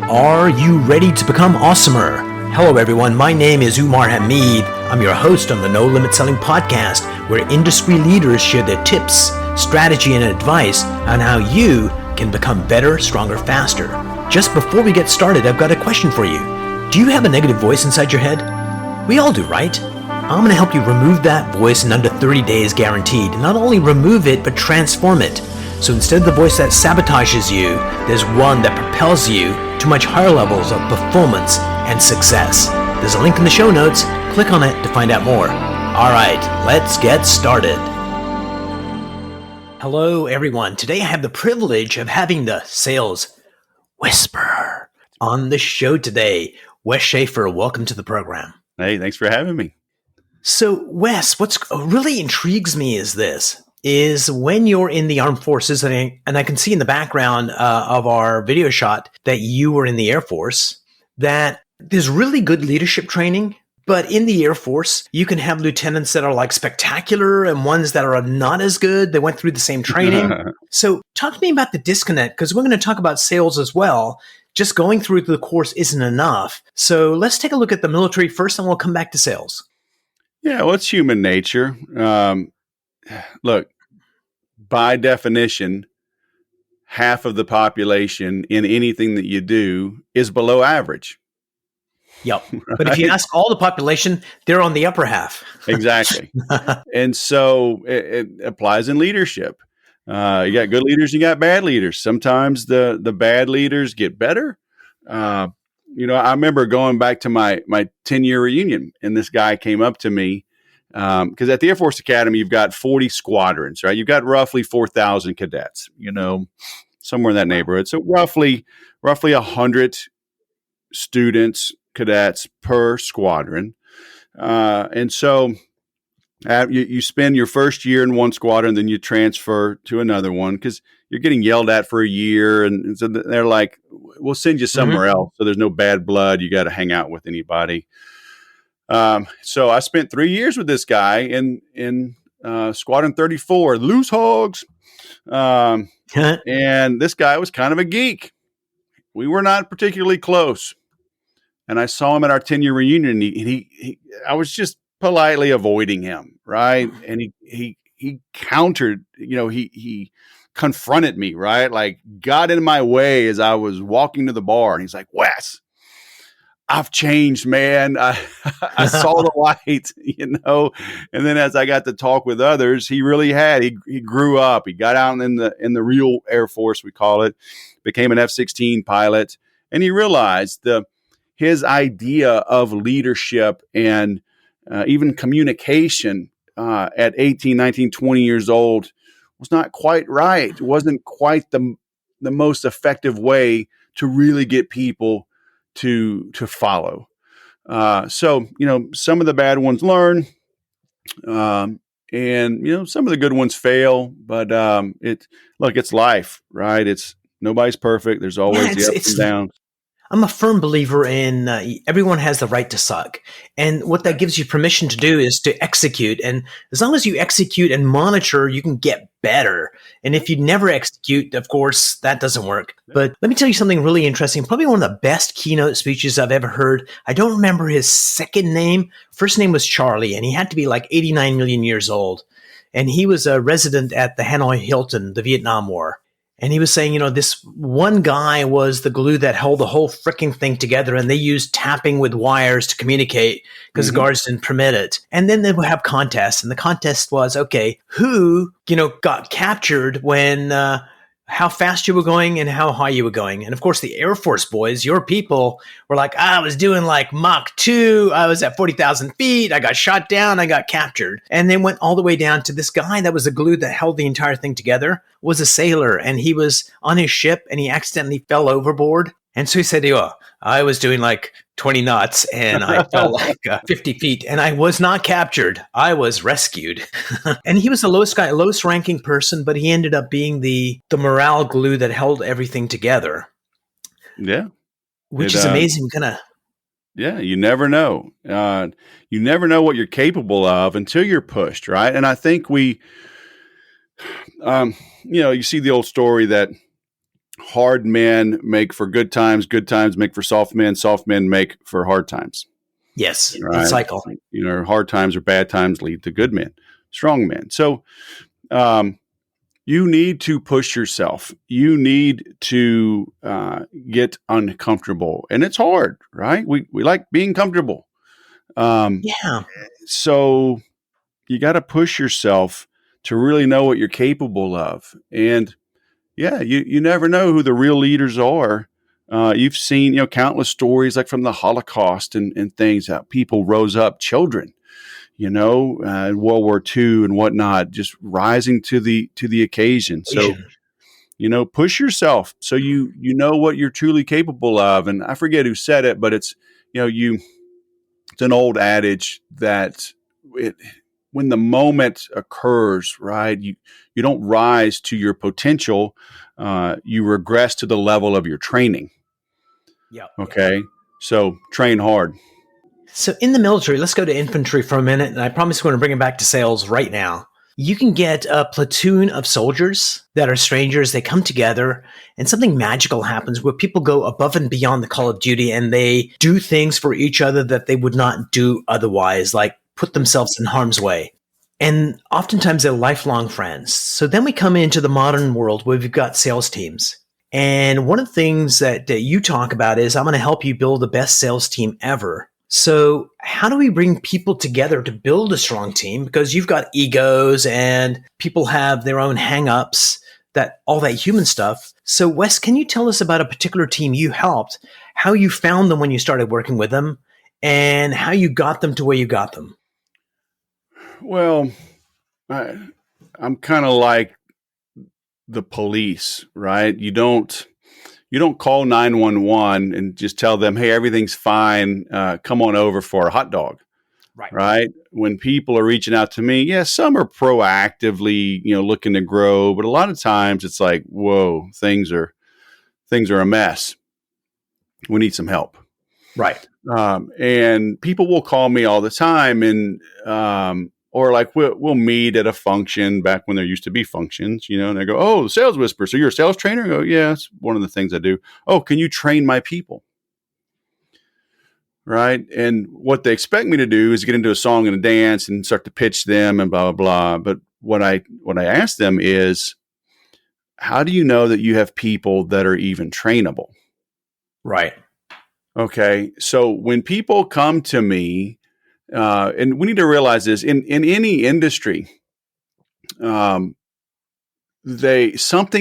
Are you ready to become awesomer? Hello everyone, my name is Umar. I'm your host on the No Limit Selling podcast, where industry leaders share their tips, strategy, and advice on how you can become better, stronger, faster. Just before we get started, I've got a question for you. Do you have a negative voice inside your head? We all do, right? I'm going to help you remove that voice in under 30 days guaranteed. Not only remove it, but transform it. So instead of the voice that sabotages you, there's one that propels you to much higher levels of performance and success. There's a link in the show notes. Click on it to find out more. All right, let's get started. Hello, everyone. Today I have the privilege of having the sales whisperer on the show today. Wes Schaeffer, welcome to the program. Hey, thanks for having me. So, Wes, what really intrigues me is when you're in the armed forces, and I can see in the background of our video shot that you were in the Air Force, that there's really good leadership training. But in the Air Force, you can have lieutenants that are like spectacular and ones that are not as good. They went through the same training. So talk to me about the disconnect, because we're going to talk about sales as well. Just going through the course isn't enough. So let's take a look at the military first, and we'll come back to sales. Yeah, well, it's human nature. Look, by definition, half of the population in anything that you do is below average. Yep. But if you ask all the population, they're on the upper half. Exactly. And so it applies in leadership. You got good leaders, you got bad leaders. Sometimes the bad leaders get better. I remember going back to my 10-year reunion, and this guy came up to me because at the Air Force Academy, you've got 40 squadrons, right? You've got roughly 4,000 cadets, somewhere in that neighborhood. So roughly 100 students, cadets per squadron. And so you spend your first year in one squadron, then you transfer to another one because you're getting yelled at for a year. And so they're like, we'll send you somewhere else. So there's no bad blood. You got to hang out with anybody. So I spent 3 years with this guy in Squadron 34, Loose Hogs. And this guy was kind of a geek. We were not particularly close. And I saw him at our 10-year reunion, and I was just politely avoiding him, right? And he countered, he confronted me, right? Like got in my way as I was walking to the bar, and he's like, "Wes, I've changed, man. I saw the light, And then as I got to talk with others, he really had. He grew up. He got out in the real Air Force, we call it, became an F-16 pilot, and he realized his idea of leadership and even communication at 18, 19, 20 years old was not quite right. It wasn't quite the most effective way to really get people to follow. So, some of the bad ones learn, and, some of the good ones fail, but it's life, right? Nobody's perfect. There's always the ups and downs. I'm a firm believer in everyone has the right to suck. And what that gives you permission to do is to execute. And as long as you execute and monitor, you can get better. And if you never execute, of course, that doesn't work. But let me tell you something really interesting. Probably one of the best keynote speeches I've ever heard. I don't remember his second name. First name was Charlie, and he had to be like 89 million years old. And he was a resident at the Hanoi Hilton, the Vietnam War. And he was saying, this one guy was the glue that held the whole freaking thing together, and they used tapping with wires to communicate because the guards didn't permit it. And then they would have contests, and the contest was, okay, who, got captured when, how fast you were going and how high you were going. And of course, the Air Force boys, your people, were like, I was doing like Mach 2. I was at 40,000 feet. I got shot down. I got captured. And they went all the way down to this guy that was the glue that held the entire thing together, was a sailor. And he was on his ship, and he accidentally fell overboard. And so he said, I was doing like 20 knots and I fell like 50 feet and I was not captured. I was rescued. And he was the lowest ranking person, but he ended up being the morale glue that held everything together. Yeah. Which is amazing. Yeah, you never know. You never know what you're capable of until you're pushed, right? And I think you see the old story that hard men make for good times make for soft men make for hard times. Yes, the Right. cycle. Hard times or bad times lead to good men, strong men. So, um, you need to push yourself. You need to get uncomfortable, and it's hard, right? We like being comfortable. Um, Yeah. so you got to push yourself to really know what you're capable of, and yeah, you never know who the real leaders are. You've seen countless stories like from the Holocaust and things that people rose up, children, in World War II and whatnot, just rising to the occasion. So Asian. push yourself so you know what you're truly capable of. And I forget who said it, but it's you it's an old adage that it when the moment occurs, right, you don't rise to your potential, you regress to the level of your training. Yeah. Okay, so train hard. So in the military, let's go to infantry for a minute, and I promise we're going to bring it back to sales right now. You can get a platoon of soldiers that are strangers. They come together and something magical happens where people go above and beyond the call of duty and they do things for each other that they would not do otherwise, like put themselves in harm's way. And oftentimes they're lifelong friends. So then we come into the modern world where we've got sales teams. And one of the things that you talk about is I'm going to help you build the best sales team ever. So how do we bring people together to build a strong team? Because you've got egos and people have their own hangups, that all that human stuff. So Wes, can you tell us about a particular team you helped, how you found them when you started working with them, and how you got them to where you got them? Well, I'm kind of like the police, right? You don't call 911 and just tell them, hey, everything's fine. Come on over for a hot dog. Right. Right. When people are reaching out to me, yeah, some are proactively, looking to grow, but a lot of times it's like, whoa, things are a mess. We need some help. Right. And people will call me all the time and, or like we'll meet at a function back when there used to be functions, and they go, oh, the sales whisperer. So you're a sales trainer? I go, yeah, it's one of the things I do. Oh, can you train my people? Right. And what they expect me to do is get into a song and a dance and start to pitch them and blah, blah, blah. But what I ask them is, how do you know that you have people that are even trainable? Right. Okay. So when people come to me, and we need to realize this in any industry, something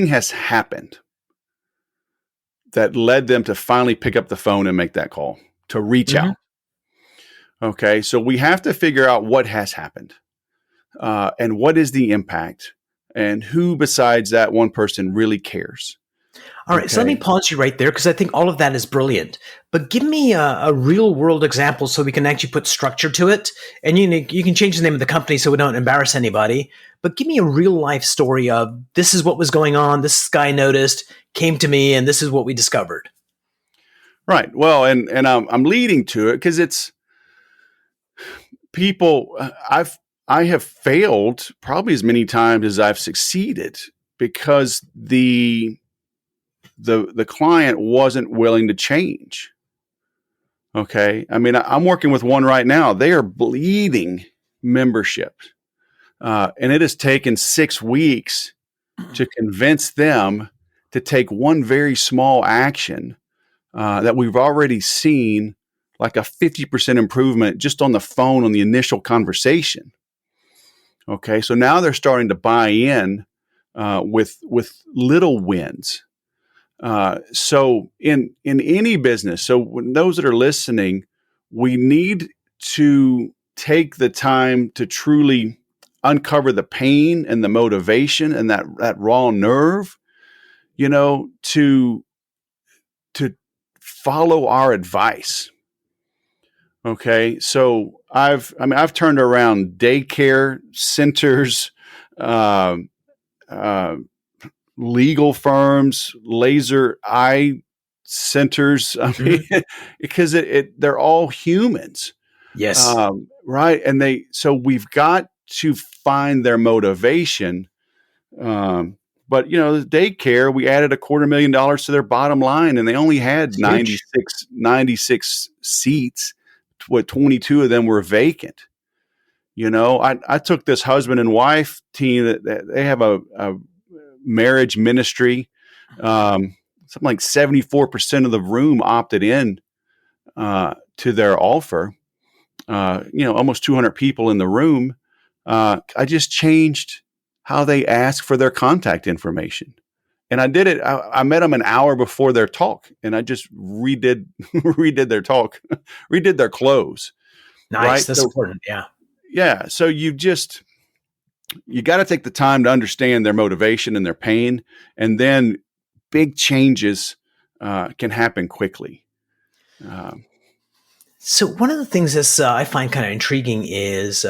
has happened that led them to finally pick up the phone and make that call, to reach out. Okay. So we have to figure out what has happened, and what is the impact, and who besides that one person really cares. All right, so let me pause you right there because I think all of that is brilliant. But give me a real world example so we can actually put structure to it. And you can change the name of the company so we don't embarrass anybody. But give me a real life story of this is what was going on. This guy noticed, came to me, and this is what we discovered. Right. Well, and I'm leading to it because it's people. I have failed probably as many times as I've succeeded because the client wasn't willing to change. Okay. I mean, I'm working with one right now. They are bleeding membership. And it has taken 6 weeks to convince them to take one very small action, that we've already seen like a 50% improvement just on the phone on the initial conversation. Okay. So now they're starting to buy in, with little wins. So in any business, so when those that are listening, we need to take the time to truly uncover the pain and the motivation and that raw nerve, to follow our advice. Okay. So I've turned around daycare centers, legal firms, laser eye centers. I mean, because they're all humans. Yes. Right. And so we've got to find their motivation. But the daycare, we added $250,000 to their bottom line, and they only had It's huge. 96 seats. What 22 of them were vacant. I took this husband and wife team that they have a marriage ministry. Something like 74% of the room opted in to their offer. Almost 200 people in the room. I just changed how they ask for their contact information. And I did it. I met them an hour before their talk, and I just redid their talk, redid their close. Nice. Right. That's important. Yeah. Yeah. So you got to take the time to understand their motivation and their pain, and then big changes can happen quickly. So one of the things that I find kind of intriguing is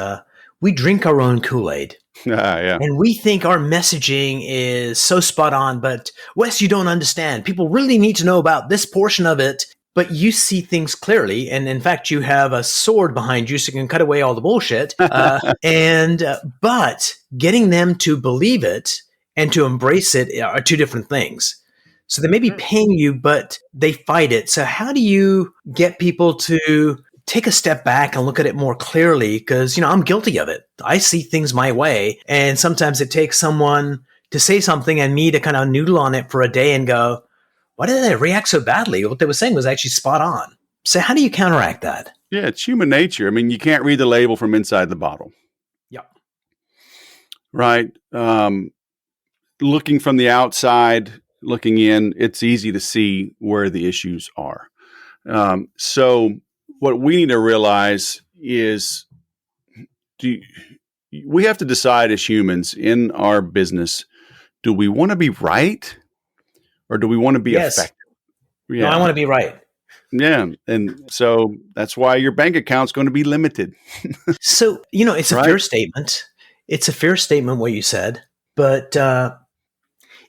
we drink our own Kool-Aid. Yeah. And we think our messaging is so spot on, but Wes, you don't understand. People really need to know about this portion of it, but you see things clearly. And in fact, you have a sword behind you so you can cut away all the bullshit. But getting them to believe it and to embrace it are two different things. So they may be paying you, but they fight it. So how do you get people to take a step back and look at it more clearly? Because, I'm guilty of it. I see things my way. And sometimes it takes someone to say something and me to kind of noodle on it for a day and go, why did they react so badly? What they were saying was actually spot on. So how do you counteract that? Yeah, it's human nature. I mean, you can't read the label from inside the bottle. Yep. Right. Looking from the outside, looking in, it's easy to see where the issues are. So what we need to realize is we have to decide as humans in our business, do we want to be right or do we want to be effective? Yeah. No, I want to be right. Yeah. And so that's why your bank account's going to be limited. So, it's a fair statement. It's a fair statement what you said, but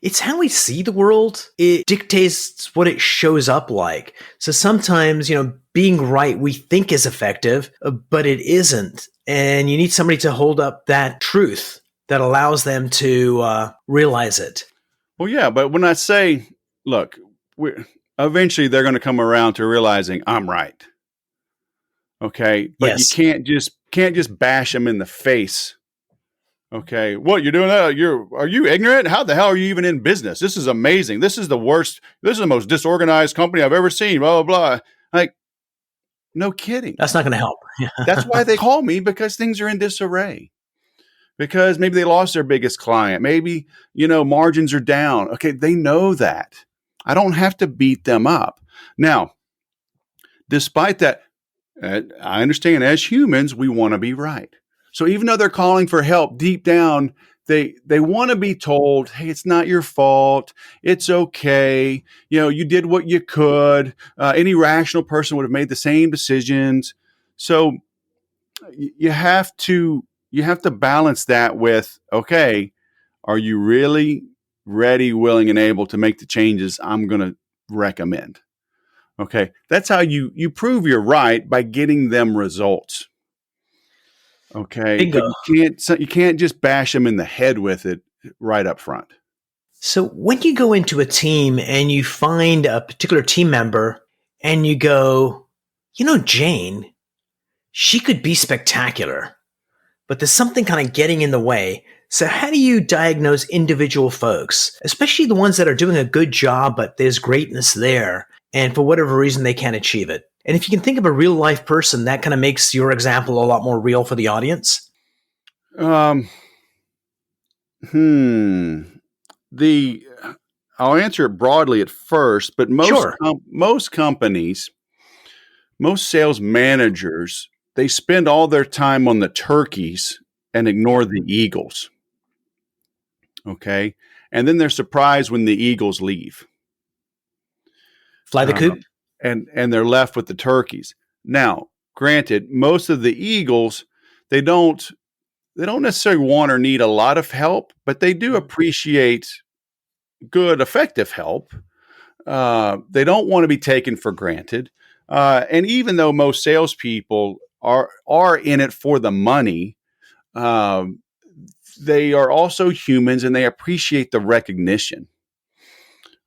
it's how we see the world. It dictates what it shows up like. So sometimes, being right we think is effective, but it isn't. And you need somebody to hold up that truth that allows them to realize it. Well, yeah, but when I say, look, eventually they're going to come around to realizing I'm right. Okay, but yes. You can't just bash them in the face. Okay, what, you're doing that? Are you ignorant? How the hell are you even in business? This is amazing. This is the worst. This is the most disorganized company I've ever seen. Blah blah blah. Like, no kidding. That's not going to help. That's why they call me, because things are in disarray. Because maybe they lost their biggest client. Maybe, margins are down. Okay, they know that. I don't have to beat them up. Now, despite that, I understand as humans, we want to be right. So even though they're calling for help deep down, they want to be told, hey, it's not your fault. It's okay. You did what you could. Any rational person would have made the same decisions. So you have to balance that with, okay, are you really ready, willing, and able to make the changes I'm going to recommend? Okay, that's how you prove you're right, by getting them results. Okay, Bingo. But you can't just bash them in the head with it right up front. So when you go into a team and you find a particular team member and you go, Jane, she could be spectacular, but there's something kind of getting in the way. So how do you diagnose individual folks, especially the ones that are doing a good job, but there's greatness there, and for whatever reason, they can't achieve it? And if you can think of a real life person, that kind of makes your example a lot more real for the audience. I'll answer it broadly at first, but most companies, most sales managers, they spend all their time on the turkeys and ignore the eagles. Okay. And then they're surprised when the eagles leave. Fly the coop. And they're left with the turkeys. Now, granted, most of the eagles, they don't necessarily want or need a lot of help, but they do appreciate good, effective help. They don't want to be taken for granted. And even though most salespeople are in it for the money, they are also humans and they appreciate the recognition.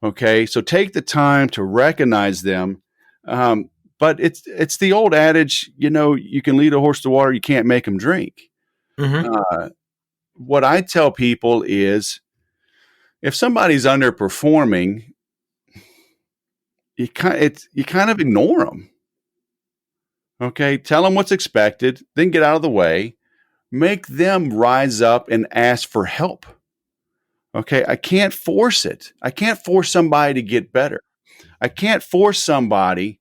Okay, so take the time to recognize them. But it's the old adage, you can lead a horse to water, you can't make him drink. Mm-hmm. What I tell people is, if somebody's underperforming, you kind of ignore them. Okay, tell them what's expected, then get out of the way. Make them rise up and ask for help. Okay, I can't force it. I can't force somebody to get better. I can't force somebody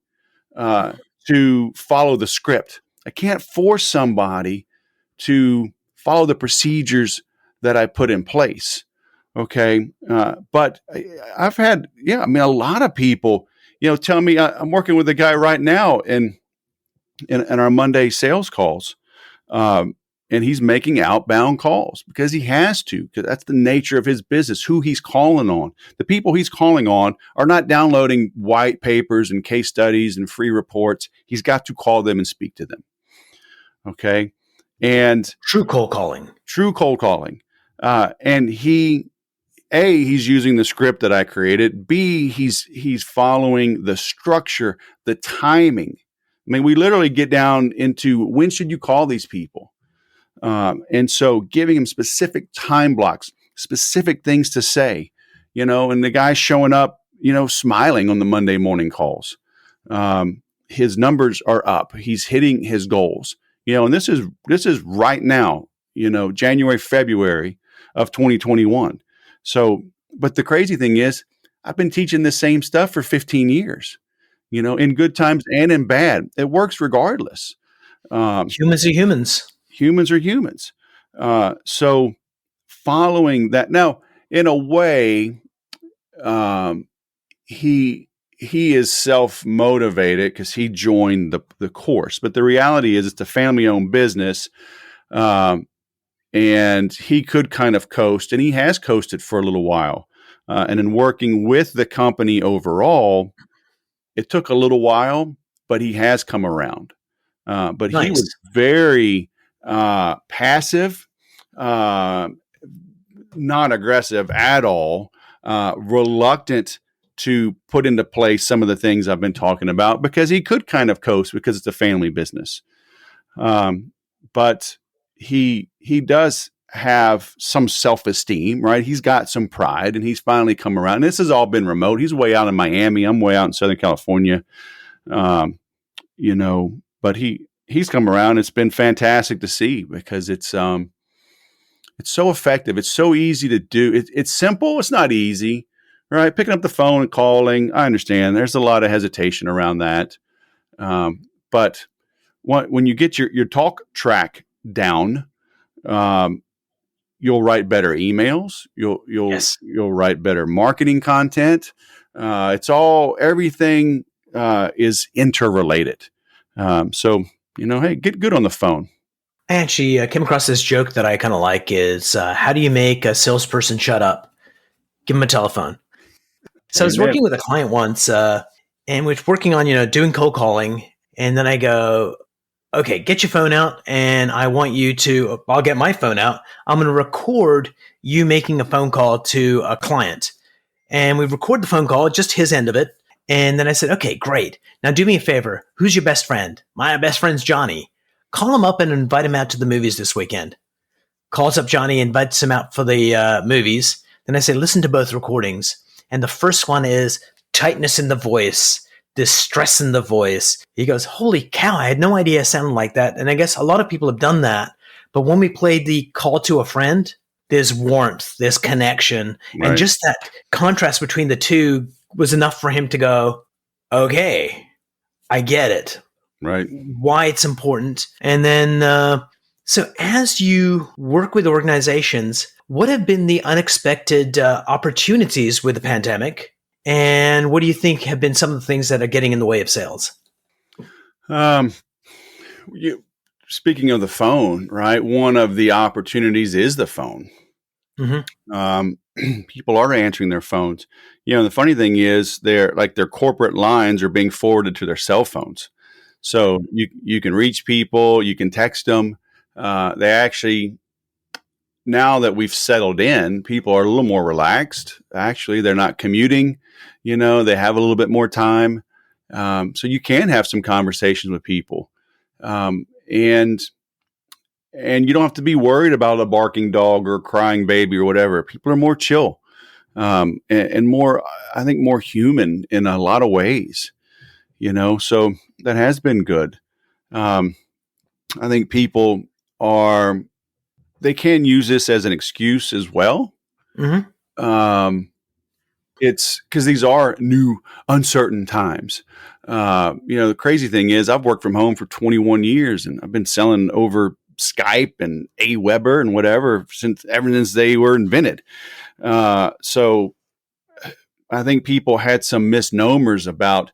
to follow the script. I can't force somebody to follow the procedures that I put in place. Okay. But I've had, a lot of people, tell me, I'm working with a guy right now in our Monday sales calls. And he's making outbound calls because he has to, because that's the nature of his business, who he's calling on. The people he's calling on are not downloading white papers and case studies and free reports. He's got to call them and speak to them. Okay. And True cold calling. And he's using the script that I created. B, he's following the structure, the timing. I mean, we literally get down into, when should you call these people? And so giving him specific time blocks, specific things to say, and the guy showing up, smiling on the Monday morning calls. His numbers are up. He's hitting his goals, and this is right now, January, February of 2021. So, but the crazy thing is, I've been teaching the same stuff for 15 years, in good times and in bad. It works regardless. Humans are humans. Humans are humans. So following that, now, in a way, he is self-motivated because he joined the course. But the reality is, it's a family-owned business, and he could kind of coast, and he has coasted for a little while. And in working with the company overall, it took a little while, but he has come around. But Nice. He was very passive, not aggressive at all, reluctant to put into place some of the things I've been talking about, because he could kind of coast because it's a family business. But he does have some self-esteem, right? He's got some pride, and he's finally come around. And this has all been remote. He's way out in Miami. I'm way out in Southern California. But he's come around. It's been fantastic to see, because it's so effective. It's so easy to do. It's simple. It's not easy, right? Picking up the phone and calling. I understand there's a lot of hesitation around that. But when you get your talk track down, you'll write better emails. You'll write better marketing content. Everything is interrelated. So, hey, get good on the phone. I actually came across this joke that I kind of like is, how do you make a salesperson shut up? Give them a telephone. So I was working with a client once, and we're working on, doing cold calling. And then I go, okay, get your phone out, and I'll get my phone out. I'm going to record you making a phone call to a client. And we record the phone call, just his end of it. And then I said, okay, great. Now do me a favor. Who's your best friend? My best friend's Johnny. Call him up and invite him out to the movies this weekend. Calls up Johnny, invites him out for the movies. Then I say, listen to both recordings. And the first one is tightness in the voice, distress in the voice. He goes, holy cow, I had no idea it sounded like that. And I guess a lot of people have done that. But when we played the call to a friend, there's warmth, there's connection. Right. And just that contrast between the two was enough for him to go, okay, I get it. Right. Why it's important. And then, so as you work with organizations, what have been the unexpected opportunities with the pandemic? And what do you think have been some of the things that are getting in the way of sales? Speaking of the phone, right? One of the opportunities is the phone. Mm-hmm. People are answering their phones. The funny thing is their corporate lines are being forwarded to their cell phones. So you can reach people, you can text them. They actually, now that we've settled in, people are a little more relaxed. Actually, they're not commuting. They have a little bit more time. So you can have some conversations with people. And you don't have to be worried about a barking dog or a crying baby or whatever. People are more chill, and more, I think, more human in a lot of ways, so that has been good. I think people they can use this as an excuse as well. Mm-hmm. It's because these are new, uncertain times. The crazy thing is I've worked from home for 21 years and I've been selling over Skype and AWeber and whatever ever since they were invented. So I think people had some misnomers about,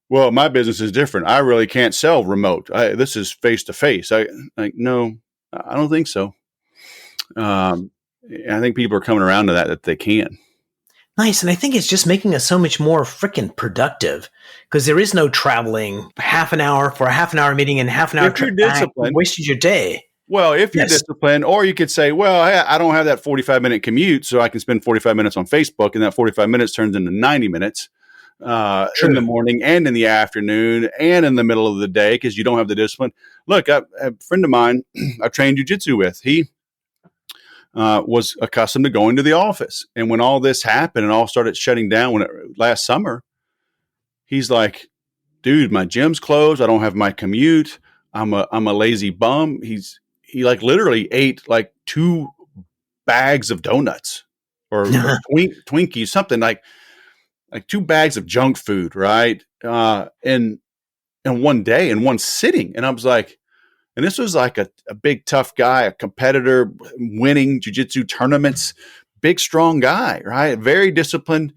well, my business is different. I really can't sell remote. This is face to face. No, I don't think so. I think people are coming around to that they can. Nice. And I think it's just making us so much more freaking productive because there is no traveling half an hour for a half an hour meeting and half an hour trip back. You wasted your day. Well, if you're disciplined, or you could say, well, I don't have that 45-minute commute, so I can spend 45 minutes on Facebook, and that 45 minutes turns into 90 minutes in the morning and in the afternoon and in the middle of the day because you don't have the discipline. Look, a friend of mine I trained jiu-jitsu with, he was accustomed to going to the office. And when all this happened and all started shutting down last summer, he's like, dude, my gym's closed. I don't have my commute. I'm a lazy bum. He like literally ate like 2 bags of donuts or Twinkies, something like 2 bags of junk food, right? In one day, in one sitting. And I was like, and this was like a big, tough guy, a competitor, winning jiu-jitsu tournaments, big, strong guy, right? Very disciplined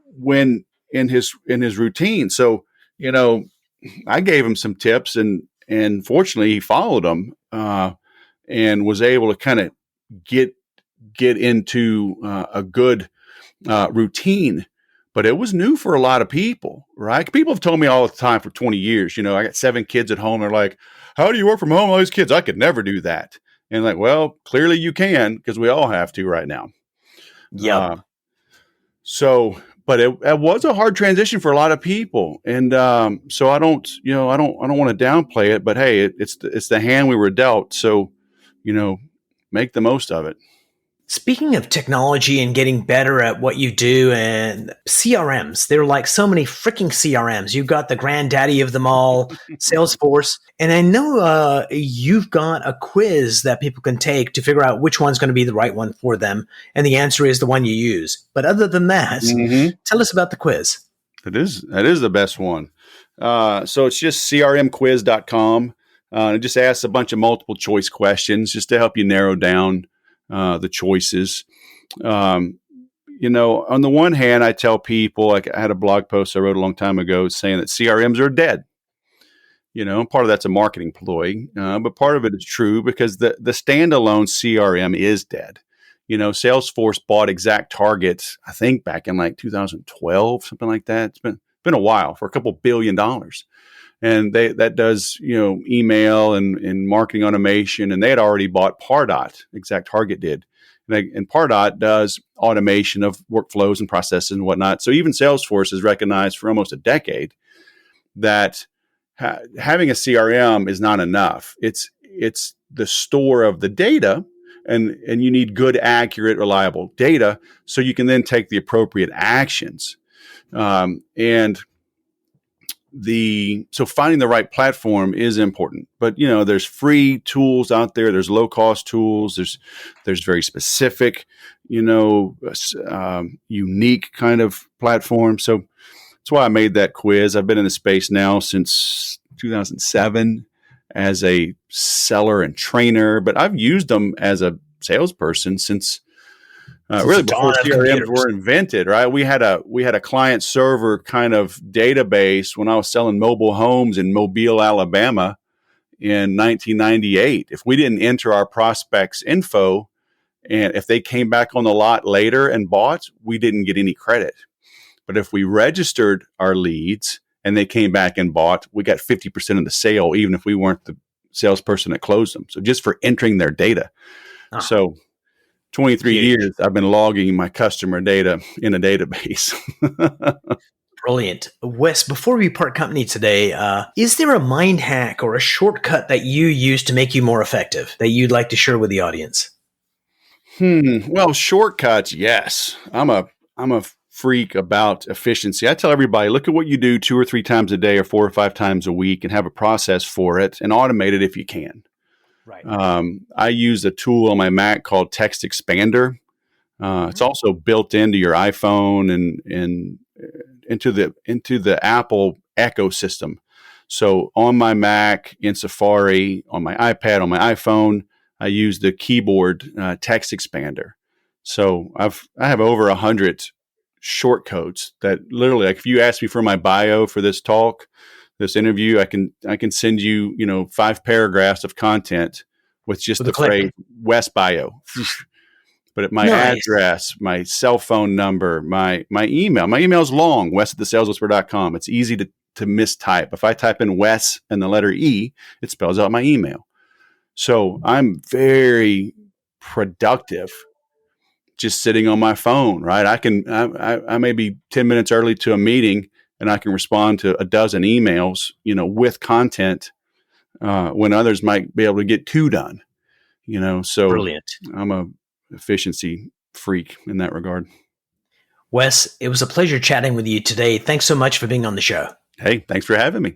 when in his routine. So, I gave him some tips and fortunately he followed them and was able to kind of get into a good routine. But it was new for a lot of people, right? People have told me all the time for 20 years, I got 7 kids at home. They're like, how do you work from home? All these kids, I could never do that. And like, well, clearly you can because we all have to right now. Yeah. But it was a hard transition for a lot of people. And so I don't want to downplay it, but hey, it's the hand we were dealt. So, make the most of it. Speaking of technology and getting better at what you do and CRMs, there are like so many freaking CRMs. You've got the granddaddy of them all, Salesforce. And I know you've got a quiz that people can take to figure out which one's going to be the right one for them. And the answer is the one you use. But other than that, tell us about the quiz. That is the best one. So it's just crmquiz.com. It just asks a bunch of multiple choice questions just to help you narrow down the choices. On the one hand, I tell people, like I had a blog post I wrote a long time ago saying that CRMs are dead. Part of that's a marketing ploy, but part of it is true because the standalone CRM is dead. Salesforce bought ExactTarget, I think back in like 2012, something like that. It's been a while, for a couple $1 billion. And that does, email and marketing automation. And they had already bought Pardot. ExactTarget did. And Pardot does automation of workflows and processes and whatnot. So even Salesforce has recognized for almost a decade that having a CRM is not enough. It's the store of the data, and you need good, accurate, reliable data so you can then take the appropriate actions. So finding the right platform is important, but there's free tools out there. There's low cost tools. There's very specific, unique kind of platform. So that's why I made that quiz. I've been in the space now since 2007 as a seller and trainer, but I've used them as a salesperson since really before CRMs were invented, right? We had a client server kind of database when I was selling mobile homes in Mobile, Alabama in 1998. If we didn't enter our prospects info and if they came back on the lot later and bought, we didn't get any credit. But if we registered our leads and they came back and bought, we got 50% of the sale, even if we weren't the salesperson that closed them. So just for entering their data. So 23 Huge. years, I've been logging my customer data in a database. Brilliant. Wes, before we part company today, is there a mind hack or a shortcut that you use to make you more effective that you'd like to share with the audience? Well, shortcuts, yes. I'm a freak about efficiency. I tell everybody, look at what you do 2 or 3 times a day or 4 or 5 times a week and have a process for it and automate it if you can. Right. I use a tool on my Mac called Text Expander. It's also built into your iPhone and into the Apple ecosystem. So on my Mac, in Safari, on my iPad, on my iPhone, I use the keyboard Text Expander. So I have over 100 shortcodes that literally, like if you ask me for my bio for this talk, this interview, I can send you 5 paragraphs of content with just With the a click. phrase West bio. But my Nice. address, my cell phone number, my email. My email is long, wes@thesaleswhisperer.com. It's easy to mistype. If I type in Wes and the letter E, it spells out my email. So I'm very productive just sitting on my phone, right? I may be 10 minutes early to a meeting and I can respond to a dozen emails, with content when others might be able to get 2 done, so Brilliant. I'm a efficiency freak in that regard. Wes, it was a pleasure chatting with you today. Thanks so much for being on the show. Hey, thanks for having me.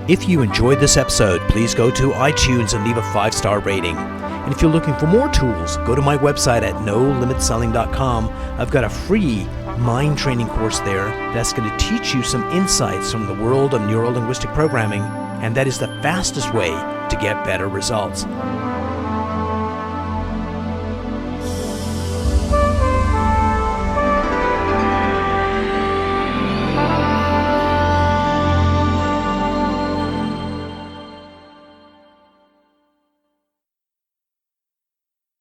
If you enjoyed this episode, please go to iTunes and leave a 5-star rating. And if you're looking for more tools, go to my website at nolimitselling.com. I've got a free mind training course there that's going to teach you some insights from the world of neuro-linguistic programming, and that is the fastest way to get better results.